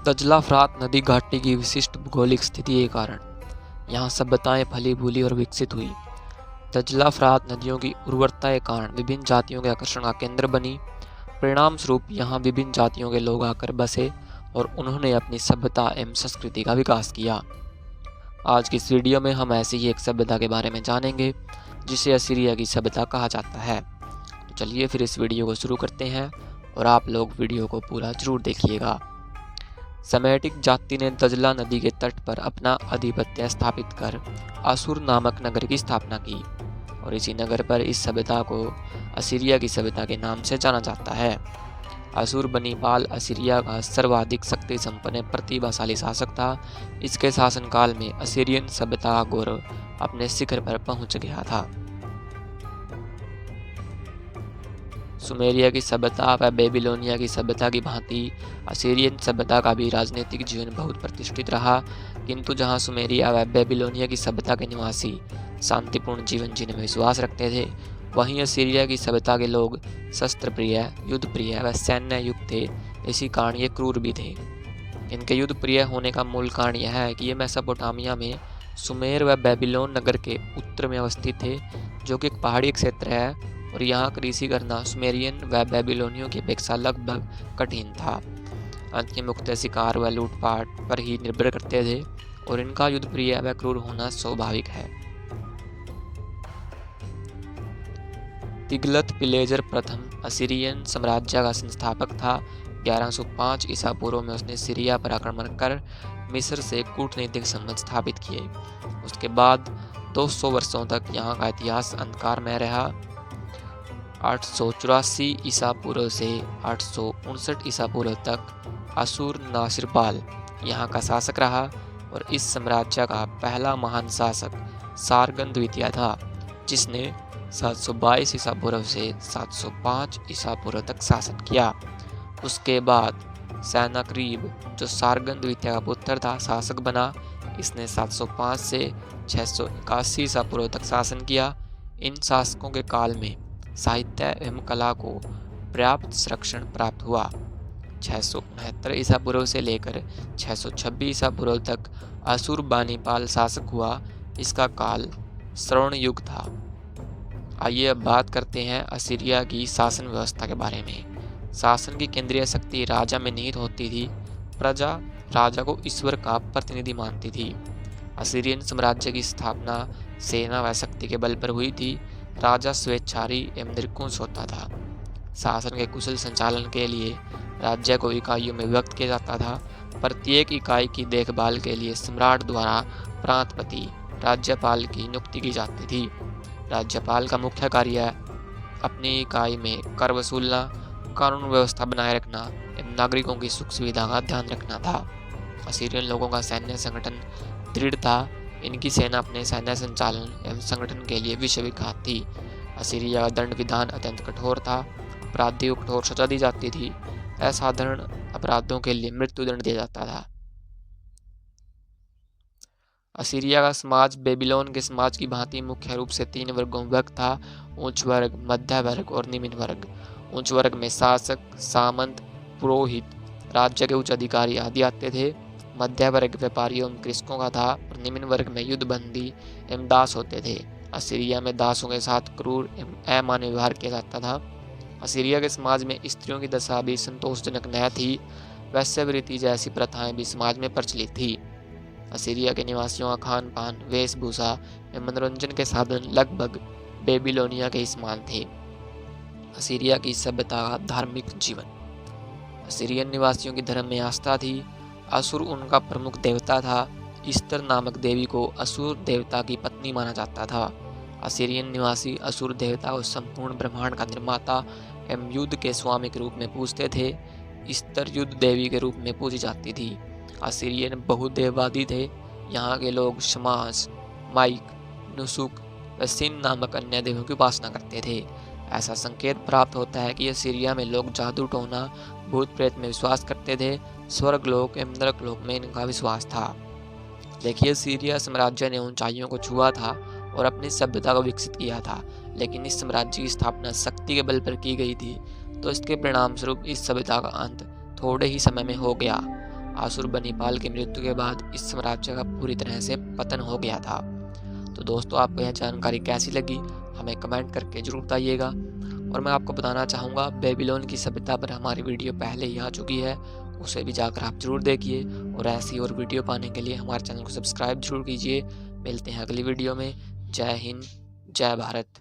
दजला फ़रात नदी घाटी की विशिष्ट भूगोलिक स्थिति के कारण यहाँ सभ्यताएं फली फूली और विकसित हुई। दजला फ़रात नदियों की उर्वरता के कारण विभिन्न जातियों के आकर्षण का केंद्र बनी। परिणाम स्वरूप यहाँ विभिन्न जातियों के लोग आकर बसे और उन्होंने अपनी सभ्यता एवं संस्कृति का विकास किया। आज की इस वीडियो में हम ऐसी ही एक सभ्यता के बारे में जानेंगे जिसे असीरिया की सभ्यता कहा जाता है। तो चलिए फिर इस वीडियो को शुरू करते हैं और आप लोग वीडियो को पूरा जरूर देखिएगा। सेमेटिक जाति ने दजला नदी के तट पर अपना आधिपत्य स्थापित कर असुर नामक नगर की स्थापना की और इसी नगर पर इस सभ्यता को असीरिया की सभ्यता के नाम से जाना जाता है। असुर बनीपाल असीरिया का सर्वाधिक शक्ति संपन्न प्रतिभाशाली शासक था। इसके शासनकाल में असीरियन सभ्यता का गौरव अपने शिखर पर पहुंच गया था। सुमेरिया की सभ्यता व बेबीलोनिया की सभ्यता की भांति असीरियन सभ्यता का भी राजनीतिक जीवन बहुत प्रतिष्ठित रहा, किंतु जहां सुमेरिया व बेबीलोनिया की सभ्यता के निवासी शांतिपूर्ण जीवन जीने में विश्वास रखते थे, वहीं असीरिया की सभ्यता के लोग शस्त्र प्रिय, युद्ध प्रिय व सैन्य युक्त थे। इसी कारण ये क्रूर भी थे। इनके युद्ध प्रिय होने का मूल कारण यह है कि ये मेसोपोटामिया में सुमेर व बेबीलोन नगर के उत्तर में अवस्थित थे, जो कि एक पहाड़ी क्षेत्र है और यहाँ कृषि करना सुमेरियन व बेबीलोनियों की अपेक्षा लगभग कठिन था। अंत के मुख्य शिकार व लूटपाट पर ही निर्भर करते थे और इनका युद्ध प्रिय व क्रूर होना स्वाभाविक है। तिग्लत पिलेजर प्रथम असीरियन साम्राज्य का संस्थापक था। 1105 ईसा पूर्व में उसने सीरिया पर आक्रमण कर मिस्र से कूटनीतिक संबंध स्थापित किए। उसके बाद 200 वर्षों तक यहाँ का इतिहास अंधकार में रहा। 884 ईसा पूर्व से 859 ईसा पूर्व तक असुर नासिरपाल यहाँ का शासक रहा और इस साम्राज्य का पहला महान शासक सारगन द्वितीय था, जिसने 722 ईसा पूर्व से 705 ईसा पूर्व तक शासन किया। उसके बाद सेनाक्रीब, जो सारगन द्वितीय का पुत्र था, शासक बना। इसने 705 से 681 ईसा पूर्व तक शासन किया। इन शासकों के काल में साहित्य एवं कला को पर्याप्त संरक्षण प्राप्त हुआ। 669 ईसा पूर्व से लेकर 626 ईसा पूर्व तक असुर बानीपाल शासक हुआ। इसका काल स्वर्ण युग था। आइए अब बात करते हैं असीरिया की शासन व्यवस्था के बारे में। शासन की केंद्रीय शक्ति राजा में निहित होती थी। प्रजा राजा को ईश्वर का प्रतिनिधि मानती थी। असीरियन साम्राज्य की स्थापना सेना व शक्ति के बल पर हुई थी। राजा स्वेच्छारी एवं निरंकुश होता था। शासन के कुशल संचालन के लिए राज्य को इकाइयों में विभक्त किया जाता था। प्रत्येक इकाई की देखभाल के लिए सम्राट द्वारा प्रांतपति राज्यपाल की नियुक्ति की जाती थी। राज्यपाल का मुख्य कार्य अपनी इकाई में कर वसूलना, कानून व्यवस्था बनाए रखना एवं नागरिकों की सुख सुविधा का ध्यान रखना था। असीरियन लोगों का सैन्य संगठन दृढ़ था। इनकी सेना अपने सैन्य संचालन एवं संगठन के लिए विश्वविख्यात थी। असीरिया का दंड विधान अत्यंत कठोर था। अपराधियों को कठोर सजा दी जाती थी। असाधारण अपराधों के लिए मृत्यु दंड दिया जाता था। असीरिया का समाज बेबीलोन के समाज की भांति मुख्य रूप से 3 वर्गों में विभक्त था: उच्च वर्ग, मध्य वर्ग और निम्न वर्ग। उच्च वर्ग में शासक, सामंत, पुरोहित, राज्य के उच्च अधिकारी आदि आते थे। मध्य वर्ग व्यापारियों एवं कृषकों का था और निम्न वर्ग में युद्धबंदी एवं दास होते थे। असीरिया में दासों के साथ क्रूर एवं अमानवीय व्यवहार किया जाता था। असीरिया के समाज में स्त्रियों की दशा भी संतोषजनक न थी। वैश्यवृत्ति जैसी प्रथाएं भी समाज में प्रचलित थी। असीरिया के निवासियों का खान पान, वेशभूषा एवं मनोरंजन के साधन लगभग बेबीलोनिया के समान थे। असीरिया की सभ्यता का धार्मिक जीवन। असीरियन निवासियों की धर्म में आस्था थी। असुर उनका प्रमुख देवता था। ईस्टर नामक देवी को असुर देवता की पत्नी माना जाता था। असीरियन निवासी असुर देवता को संपूर्ण ब्रह्मांड का निर्माता एवं युद्ध के स्वामी के रूप में पूजते थे। ईस्टर युद्ध देवी के रूप में पूजी जाती थी। असीरियन बहुदेववादी थे। यहाँ के लोग शमास, माइक, नुसुक व सिन नामक अन्य देवों की उपासना करते थे। ऐसा संकेत प्राप्त होता है कि असीरिया में लोग जादू टोना, भूत प्रेत में विश्वास करते थे। स्वर्गलोक एवं नरकलोक में इनका विश्वास था। देखिए, असीरिया साम्राज्य ने ऊंचाइयों को छुआ था और अपनी सभ्यता को विकसित किया था, लेकिन इस साम्राज्य की स्थापना शक्ति के बल पर की गई थी, तो इसके परिणाम स्वरूप इस सभ्यता का अंत थोड़े ही समय में हो गया। आशुरबनीपाल की मृत्यु के बाद इस साम्राज्य का पूरी तरह से पतन हो गया था। तो दोस्तों, आपको यह जानकारी कैसी लगी हमें कमेंट करके जरूर बताइएगा। और मैं आपको बताना चाहूँगा, बेबीलोन की सभ्यता पर हमारी वीडियो पहले ही आ चुकी है, उसे भी जाकर आप जरूर देखिए। और ऐसी और वीडियो पाने के लिए हमारे चैनल को सब्सक्राइब जरूर कीजिए। मिलते हैं अगली वीडियो में। जय हिंद, जय भारत।